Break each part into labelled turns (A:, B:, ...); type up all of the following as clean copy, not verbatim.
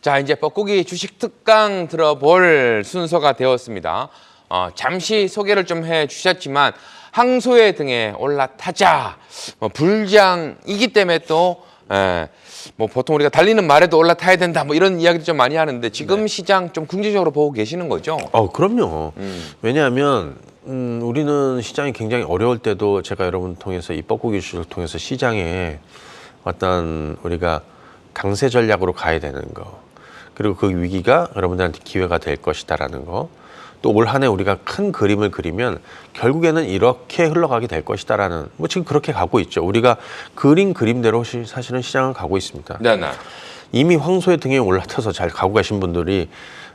A: 자, 이제 뻐꾸기 주식 특강 들어볼 순서가 되었습니다. 잠시 소개를 좀 해주셨지만 항소해 등에 올라타자 불장이기 때문에 또 뭐 보통 우리가 달리는 말에도 올라타야 된다 뭐 이런 이야기도 좀 많이 하는데 지금 시장 좀 긍정적으로 보고 계시는 거죠?
B: 그럼요. 왜냐하면 우리는 시장이 굉장히 어려울 때도 제가 여러분 통해서 이 뻐꾸기 주식을 통해서 시장에 어떤 우리가 강세 전략으로 가야 되는 거, 그리고 그 위기가 여러분들한테 기회가 될 것이다라는 거, 또 올 한 해 우리가 큰 그림을 그리면 결국에는 이렇게 흘러가게 될 것이다라는, 뭐 지금 그렇게 가고 있죠. 우리가 그린 그림대로 사실은 시장을 가고 있습니다.
A: 네네.
B: 이미 황소의 등에 올라타서 잘 가고 계신 분들이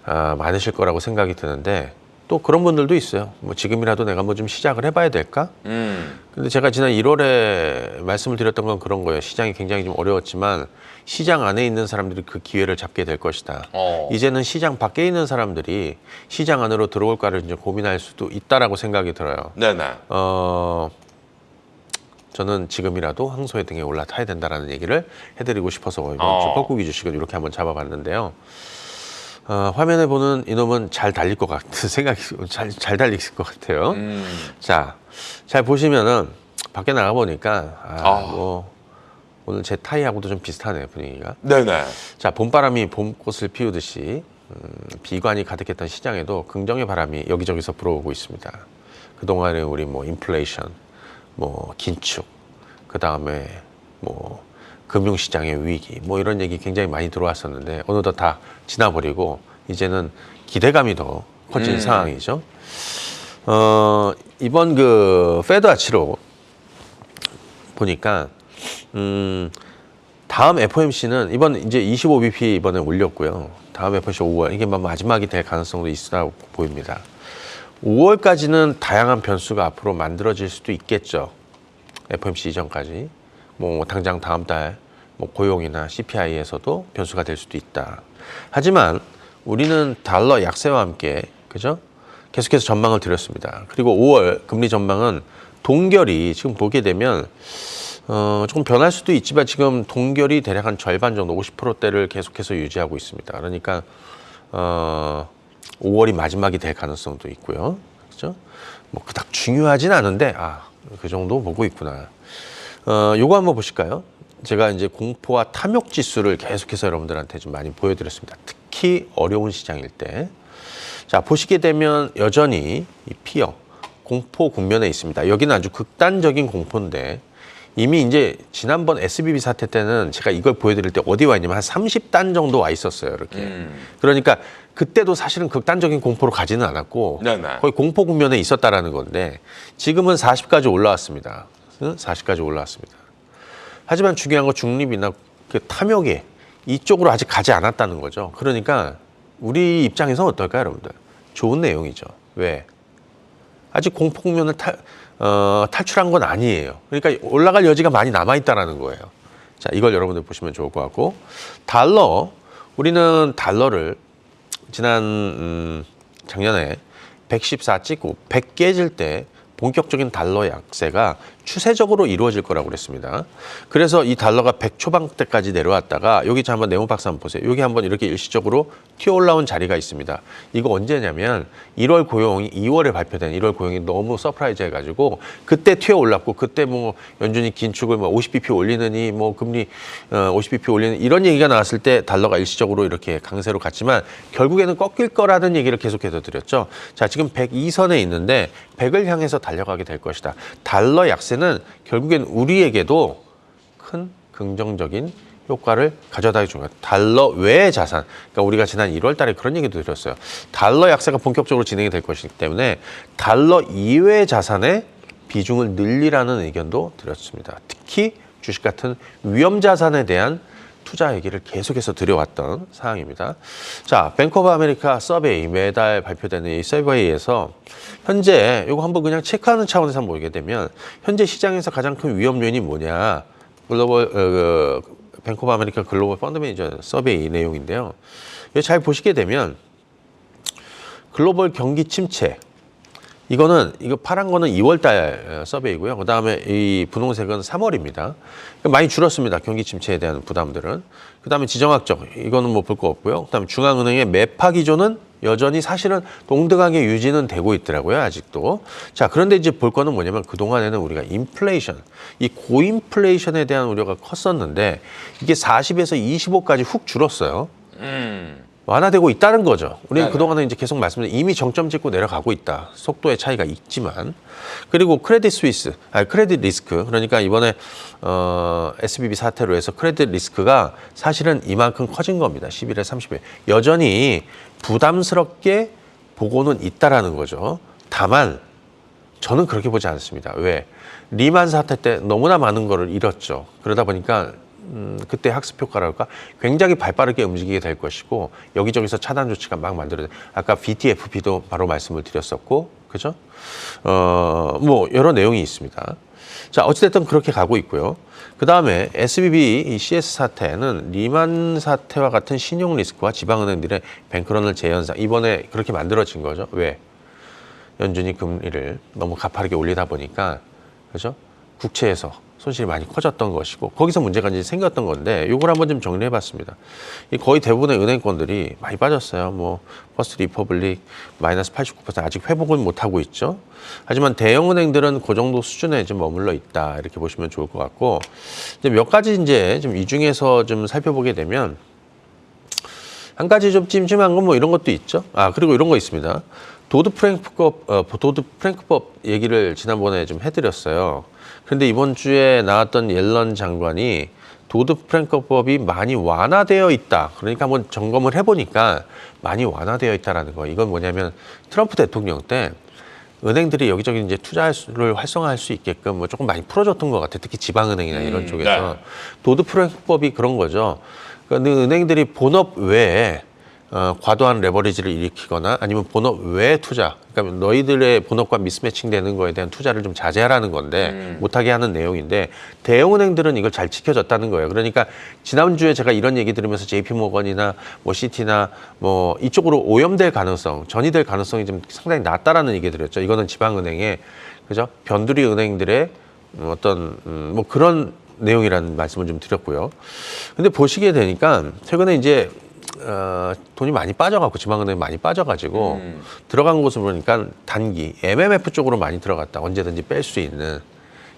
B: 많으실 거라고 생각이 드는데, 또 그런 분들도 있어요. 뭐 지금이라도 내가 뭐 좀 시작을 해봐야 될까? 근데 제가 지난 1월에 말씀을 드렸던 건 그런 거예요. 시장이 굉장히 좀 어려웠지만 시장 안에 있는 사람들이 그 기회를 잡게 될 것이다. 이제는 시장 밖에 있는 사람들이 시장 안으로 들어올까를 이제 고민할 수도 있다라고 생각이 들어요.
A: 네네.
B: 저는 지금이라도 항소의 등에 올라타야 된다라는 얘기를 해드리고 싶어서 이번 주 뻐꾸기 주식은 이렇게 한번 잡아봤는데요. 화면에 보는 이놈은 잘 달릴 것 같은 생각이 잘 달릴 것 같아요. 자, 잘 보시면은 밖에 나가 보니까 뭐 오늘 제 타이하고도 좀 비슷하네요, 분위기가.
A: 네네.
B: 자, 봄바람이 봄꽃을 피우듯이 비관이 가득했던 시장에도 긍정의 바람이 여기저기서 불어오고 있습니다. 그동안에 우리 뭐 인플레이션, 뭐 긴축, 그 다음에 뭐 금융시장의 위기, 뭐 이런 얘기 굉장히 많이 들어왔었는데 어느덧 다 지나버리고 이제는 기대감이 더 커진 상황이죠. 이번 그 페드 아치로 보니까 다음 FOMC는 이번 이제 25bp 이번에 올렸고요. 다음 FOMC 5월 이게 마지막이 될 가능성도 있다고 보입니다. 5월까지는 다양한 변수가 앞으로 만들어질 수도 있겠죠. FOMC 이전까지. 뭐 당장 다음 달 뭐 고용이나 CPI에서도 변수가 될 수도 있다. 하지만 우리는 달러 약세와 함께 그죠? 계속해서 전망을 드렸습니다. 그리고 5월 금리 전망은 동결이 지금 보게 되면 조금 변할 수도 있지만 지금 동결이 대략 한 절반 정도 50%대를 계속해서 유지하고 있습니다. 그러니까 5월이 마지막이 될 가능성도 있고요. 그죠? 뭐 그닥 중요하진 않은데 그 정도 보고 있구나. 요거 한번 보실까요? 제가 이제 공포와 탐욕 지수를 계속해서 여러분들한테 좀 많이 보여드렸습니다. 특히 어려운 시장일 때. 자, 보시게 되면 여전히 이 피어, 공포 국면에 있습니다. 여기는 아주 극단적인 공포인데 이미 이제 지난번 SBB 사태 때는 제가 이걸 보여드릴 때 어디 와 있냐면 한 30단 정도 와 있었어요. 이렇게. 그러니까 그때도 사실은 극단적인 공포로 가지는 않았고
A: 네네.
B: 거의 공포 국면에 있었다라는 건데 지금은 40까지 올라왔습니다. 40까지 올라왔습니다. 하지만 중요한 건 중립이나 그 탐욕이 이쪽으로 아직 가지 않았다는 거죠. 그러니까 우리 입장에서 어떨까요, 여러분들? 좋은 내용이죠. 왜? 아직 공포 국면을 탈출한 건 아니에요. 그러니까 올라갈 여지가 많이 남아있다는 거예요. 자, 이걸 여러분들 보시면 좋을 것 같고. 달러, 우리는 달러를 지난 작년에 114 찍고 100 깨질 때 본격적인 달러 약세가 추세적으로 이루어질 거라고 그랬습니다. 그래서 이 달러가 100 초반대까지 내려왔다가 여기 한번 네모 박스 한번 보세요. 여기 한번 이렇게 일시적으로 튀어 올라온 자리가 있습니다. 이거 언제냐면 1월 고용이 2월에 발표된 1월 고용이 너무 서프라이즈 해가지고 그때 튀어 올랐고 그때 뭐 연준이 긴축을 뭐 50bp 올리느니 뭐 금리 50bp 올리는 이런 얘기가 나왔을 때 달러가 일시적으로 이렇게 강세로 갔지만 결국에는 꺾일 거라는 얘기를 계속해서 드렸죠. 자, 지금 102선에 있는데 100을 향해서 달려가게 될 것이다. 달러 약세는 결국엔 우리에게도 큰 긍정적인 효과를 가져다 줍니다. 달러 외의 자산, 그러니까 우리가 지난 1월 달에 그런 얘기도 드렸어요. 달러 약세가 본격적으로 진행이 될 것이기 때문에 달러 이외의 자산의 비중을 늘리라는 의견도 드렸습니다. 특히 주식 같은 위험 자산에 대한 투자 얘기를 계속해서 드려왔던 사항입니다. 자, 뱅크 오브 아메리카 서베이 매달 발표되는 이 서베이에서 현재 이거 한번 그냥 체크하는 차원에서 한번 보게 되면 현재 시장에서 가장 큰 위험 요인이 뭐냐? 글로벌 뱅크 오브 아메리카 글로벌 펀드 매니저 서베이 내용인데요. 이거 잘 보시게 되면 글로벌 경기 침체, 이거 파란 거는 2월달 서베이고요. 그다음에 이 분홍색은 3월입니다. 많이 줄었습니다. 경기 침체에 대한 부담들은. 그다음에 지정학적 이거는 뭐 볼 거 없고요. 그다음에 중앙은행의 매파 기조는 여전히 사실은 동등하게 유지는 되고 있더라고요. 아직도. 자, 그런데 이제 볼 거는 뭐냐면 그동안에는 우리가 인플레이션, 이 고인플레이션에 대한 우려가 컸었는데 이게 40에서 25까지 훅 줄었어요. 완화되고 있다는 거죠. 우리는 그동안은 이제 계속 말씀드린 이미 정점 찍고 내려가고 있다. 속도의 차이가 있지만. 그리고 크레딧 리스크. 그러니까 이번에 SBB 사태로 해서 크레딧 리스크가 사실은 이만큼 커진 겁니다. 11에 30에. 여전히 부담스럽게 보고는 있다라는 거죠. 다만 저는 그렇게 보지 않습니다. 왜? 리만 사태 때 너무나 많은 거를 잃었죠. 그러다 보니까 그때 학습 효과랄까 굉장히 발빠르게 움직이게 될 것이고 여기저기서 차단 조치가 막 만들어져. 아까 BTFP도 바로 말씀을 드렸었고, 그죠? 뭐 여러 내용이 있습니다. 자, 어찌됐든 그렇게 가고 있고요. 그 다음에 SBB 이 CS 사태는 리만 사태와 같은 신용 리스크와 지방은행들의 뱅크런을 재현상 이번에 그렇게 만들어진 거죠. 왜? 연준이 금리를 너무 가파르게 올리다 보니까, 그죠? 국채에서 손실이 많이 커졌던 것이고 거기서 문제가 이제 생겼던 건데 이걸 한번 좀 정리해봤습니다. 거의 대부분의 은행권들이 많이 빠졌어요. 뭐 퍼스트 리퍼블릭 마이너스 89% 아직 회복은 못 하고 있죠. 하지만 대형 은행들은 그 정도 수준에 좀 머물러 있다 이렇게 보시면 좋을 것 같고 이제 몇 가지 이제 좀 이 중에서 좀 살펴보게 되면 한 가지 좀 찜찜한 건 뭐 이런 것도 있죠. 아 그리고 이런 거 있습니다. 도드 프랭크법 얘기를 지난번에 좀 해드렸어요. 그런데 이번 주에 나왔던 옐런 장관이 도드 프랭크법이 많이 완화되어 있다. 그러니까 한번 점검을 해보니까 많이 완화되어 있다라는 거. 이건 뭐냐면 트럼프 대통령 때 은행들이 여기저기 이제 투자를 활성화할 수 있게끔 뭐 조금 많이 풀어줬던 것 같아요. 특히 지방은행이나 이런 쪽에서. 네. 도드 프랭크법이 그런 거죠. 그러니까 은행들이 본업 외에 과도한 레버리지를 일으키거나 아니면 본업 외 투자, 그러니까 너희들의 본업과 미스매칭되는 거에 대한 투자를 좀 자제하라는 건데 못하게 하는 내용인데 대형은행들은 이걸 잘 지켜줬다는 거예요. 그러니까 지난주에 제가 이런 얘기 들으면서 JP모건이나 뭐 시티나 뭐 이쪽으로 오염될 가능성, 전이될 가능성이 좀 상당히 낮다라는 얘기 드렸죠. 이거는 지방은행의 그죠? 변두리 은행들의 어떤 뭐 그런 내용이라는 말씀을 좀 드렸고요. 근데 보시게 되니까 최근에 이제 돈이 많이 빠져갖고 지방은행이 많이 빠져가지고 들어간 곳을 보니까 단기 MMF 쪽으로 많이 들어갔다. 언제든지 뺄 수 있는.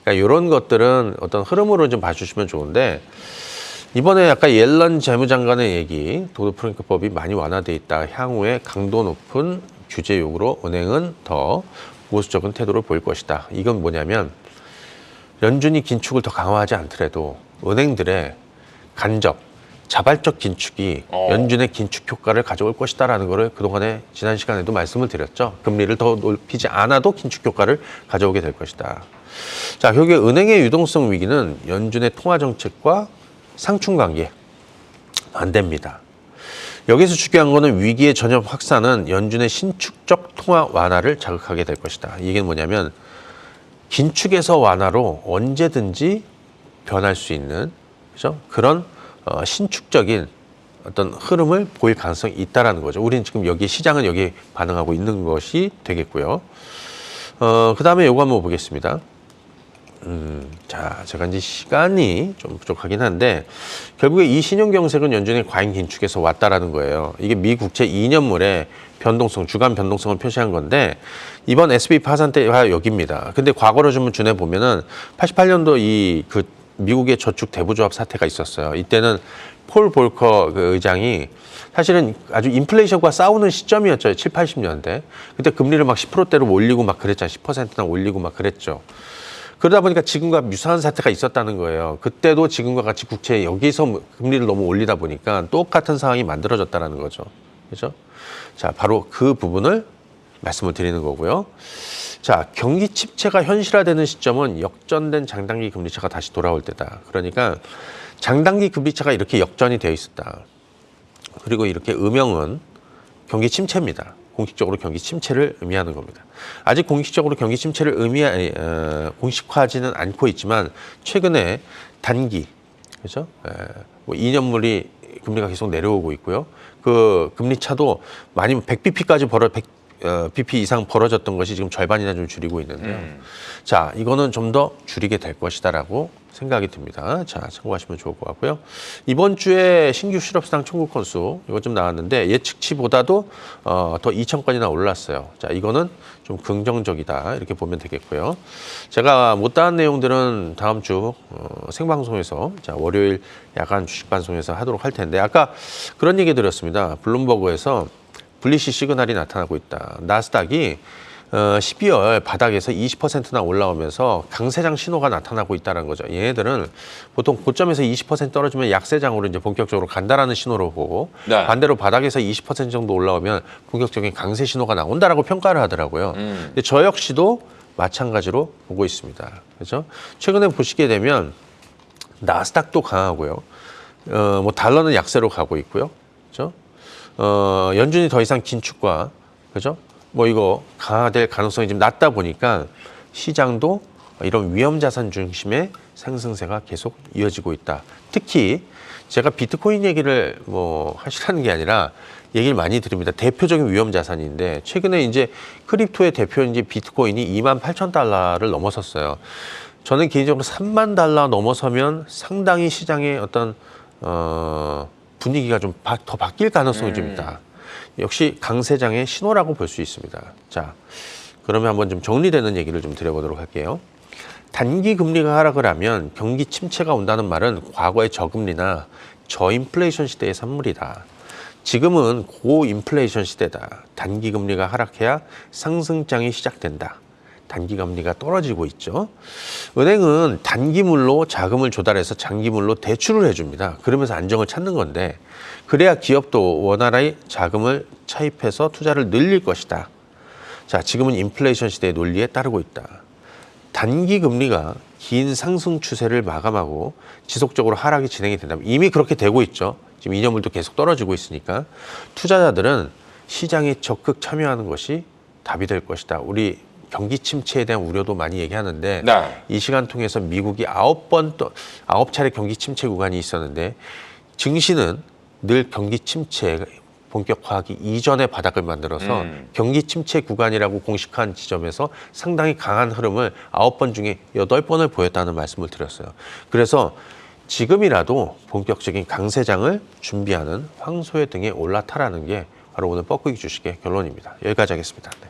B: 그러니까 이런 것들은 어떤 흐름으로 좀 봐주시면 좋은데 이번에 아까 옐런 재무장관의 얘기 도드 프랭크법이 많이 완화돼 있다. 향후에 강도 높은 규제 요구로 은행은 더 보수적인 태도를 보일 것이다. 이건 뭐냐면 연준이 긴축을 더 강화하지 않더라도 은행들의 간접 자발적 긴축이 연준의 긴축 효과를 가져올 것이다라는 거를 그동안에 지난 시간에도 말씀을 드렸죠. 금리를 더 높이지 않아도 긴축 효과를 가져오게 될 것이다. 자, 결국에 은행의 유동성 위기는 연준의 통화 정책과 상충 관계 반대입니다. 여기서 중요한 거는 위기의 전염 확산은 연준의 신축적 통화 완화를 자극하게 될 것이다. 이게 뭐냐면 긴축에서 완화로 언제든지 변할 수 있는 그죠? 그런 신축적인 어떤 흐름을 보일 가능성이 있다라는 거죠. 우리는 지금 여기 시장은 여기에 반응하고 있는 것이 되겠고요. 그 다음에 요거 한번 보겠습니다. 자, 제가 이제 시간이 좀 부족하긴 한데 결국에 이 신용경색은 연준의 과잉 긴축에서 왔다라는 거예요. 이게 미 국채 2년물의 변동성, 주간 변동성을 표시한 건데 이번 SB 파산 때가 여기입니다. 근데 과거로 좀 준해 보면은 88년도 미국의 저축 대부조합 사태가 있었어요. 이때는 폴 볼커 그 의장이 사실은 아주 인플레이션과 싸우는 시점이었죠. 7, 80년대. 그때 금리를 막 10%대로 올리고 막 그랬잖아요. 10%나 올리고 막 그랬죠. 그러다 보니까 지금과 유사한 사태가 있었다는 거예요. 그때도 지금과 같이 국채 여기서 금리를 너무 올리다 보니까 똑같은 상황이 만들어졌다는 거죠. 그죠? 자, 바로 그 부분을 말씀을 드리는 거고요. 자, 경기 침체가 현실화되는 시점은 역전된 장단기 금리차가 다시 돌아올 때다. 그러니까 장단기 금리차가 이렇게 역전이 되어 있었다. 그리고 이렇게 음영은 경기 침체입니다. 공식적으로 경기 침체를 의미하는 겁니다. 아직 공식적으로 경기 침체를 공식화하지는 않고 있지만 최근에 단기, 그죠? 뭐 2년물이 금리가 계속 내려오고 있고요. 그 금리 차도 많이 100bp까지 BP 이상 벌어졌던 것이 지금 절반이나 좀 줄이고 있는데요. 자, 이거는 좀 더 줄이게 될 것이다라고 생각이 듭니다. 자, 참고하시면 좋을 것 같고요. 이번 주에 신규 실업수당 청구 건수 이거 좀 나왔는데 예측치보다도 더 2,000건이나 올랐어요. 자, 이거는 좀 긍정적이다 이렇게 보면 되겠고요. 제가 못다한 내용들은 다음 주 생방송에서 자, 월요일 야간 주식 방송에서 하도록 할 텐데 아까 그런 얘기 드렸습니다. 블룸버그에서 블리시 시그널이 나타나고 있다. 나스닥이 12월 바닥에서 20%나 올라오면서 강세장 신호가 나타나고 있다는 거죠. 얘네들은 보통 고점에서 20% 떨어지면 약세장으로 이제 본격적으로 간다라는 신호로 보고
A: 네.
B: 반대로 바닥에서 20% 정도 올라오면 본격적인 강세 신호가 나온다라고 평가를 하더라고요. 근데 저 역시도 마찬가지로 보고 있습니다. 그렇죠? 최근에 보시게 되면 나스닥도 강하고요. 뭐 달러는 약세로 가고 있고요. 그렇죠? 연준이 더 이상 긴축과 그죠? 뭐 이거 강화될 가능성이 좀 낮다 보니까 시장도 이런 위험 자산 중심의 상승세가 계속 이어지고 있다. 특히 제가 비트코인 얘기를 뭐 하시라는 게 아니라 얘기를 많이 드립니다. 대표적인 위험 자산인데 최근에 이제 크립토의 대표인지 비트코인이 28,000달러를 넘어섰어요. 저는 개인적으로 3만 달러 넘어서면 상당히 시장의 어떤 분위기가 좀 더 바뀔 가능성이 좀 있다. 역시 강세장의 신호라고 볼 수 있습니다. 자, 그러면 한번 좀 정리되는 얘기를 좀 드려보도록 할게요. 단기 금리가 하락을 하면 경기 침체가 온다는 말은 과거의 저금리나 저인플레이션 시대의 산물이다. 지금은 고인플레이션 시대다. 단기 금리가 하락해야 상승장이 시작된다. 단기 금리가 떨어지고 있죠. 은행은 단기물로 자금을 조달해서 장기물로 대출을 해줍니다. 그러면서 안정을 찾는 건데 그래야 기업도 원활히 자금을 차입해서 투자를 늘릴 것이다. 자, 지금은 인플레이션 시대의 논리에 따르고 있다. 단기 금리가 긴 상승 추세를 마감하고 지속적으로 하락이 진행이 된다면 이미 그렇게 되고 있죠. 지금 2년물도 계속 떨어지고 있으니까 투자자들은 시장에 적극 참여하는 것이 답이 될 것이다. 우리 경기 침체에 대한 우려도 많이 얘기하는데
A: 네.
B: 이 시간 통해서 미국이 9차례 경기 침체 구간이 있었는데 증시는 늘 경기 침체 본격화하기 이전에 바닥을 만들어서 경기 침체 구간이라고 공식한 지점에서 상당히 강한 흐름을 9번 중에 8번을 보였다는 말씀을 드렸어요. 그래서 지금이라도 본격적인 강세장을 준비하는 황소의 등에 올라타라는 게 바로 오늘 뻐꾸기 주식의 결론입니다. 여기까지 하겠습니다. 네.